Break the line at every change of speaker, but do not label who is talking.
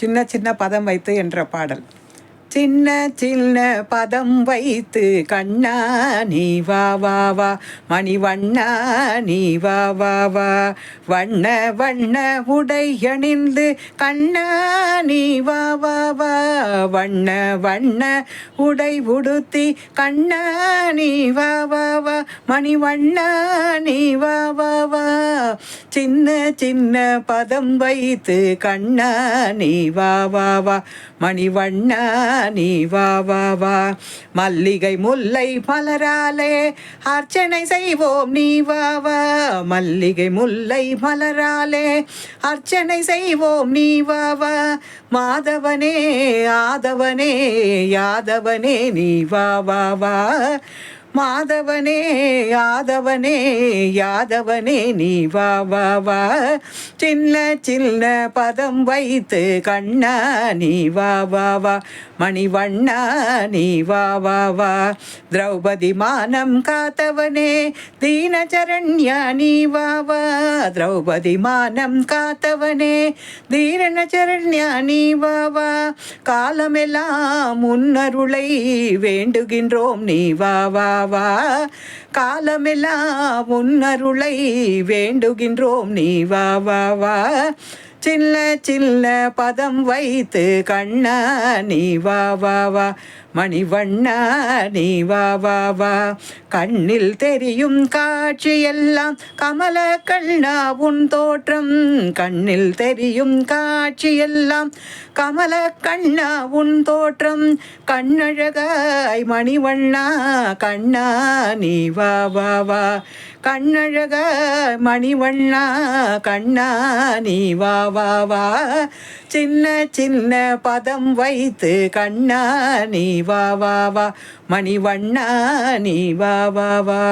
சின்ன சின்ன பதம் வைத்து என்ற பாடல். சின்ன சின்ன பதம் வைத்து கண்ணா நீ வா வா வா, மணிவண்ணா நீ வா வா வா, வண்ண வண்ண உடை அணிந்து கண்ணா நீ வா வா வா, வண்ண வண்ண உடை உடுத்தி கண்ணா நீ வா வா வா, மணிவண்ணா நீ வா வா வா, சின்ன சின்ன பதம் வைத்து கண்ணா நீ வா வா வா, மணிவண்ணா நீ வா வா வா, மல்லிகை முல்லை மலராலே அர்ச்சனை செய்வோம் நீ வா வா, மல்லிகை முல்லை மலராலே அர்ச்சனை செய்வோம் நீ வா வா, மாதவனே ஆதவனே யாதவனே நீ வா வா வா, மாதவனே யாதவனே யாதவனே நீ வா வா வா, சின்ன சின்ன பதம் வைத்து கண்ணா நீ வா வா வா, மணிவண்ணா நீ வா வா வா, திரௌபதி மானம் காத்தவனே தீனசரண்யா நீ வா வா, திரௌபதி மானம் காத்தவனே தீனசரண்யா நீ வா வா, காலமெல்லாம் முன்னருளை வேண்டுகின்றோம் நீ வா வா வா, காலமெல்லாம் முன்னருளை வேண்டுகின்றோம் நீ வா வா வா, சின்ன சின்ன பதம் வைத்து கண்ணா நீ வா வா வா, மணிவண்ணா நீ வா வா வா, கண்ணில் தெரியும் காட்சியெல்லாம் கமல கண்ணா உன் தோற்றம், கண்ணில் தெரியும் காட்சியெல்லாம் கமல கண்ணா உன் தோற்றம், கண்ணழகாய் மணிவண்ணா கண்ணா நீ வா வா வா, கண்ணழகாய் மணிவண்ணா கண்ணா நீ வா வா வா, சின்ன சின்ன பதம் வைத்து கண்ணா நீ வா வா வா, மணிவண்ணா நீ வா வா வா.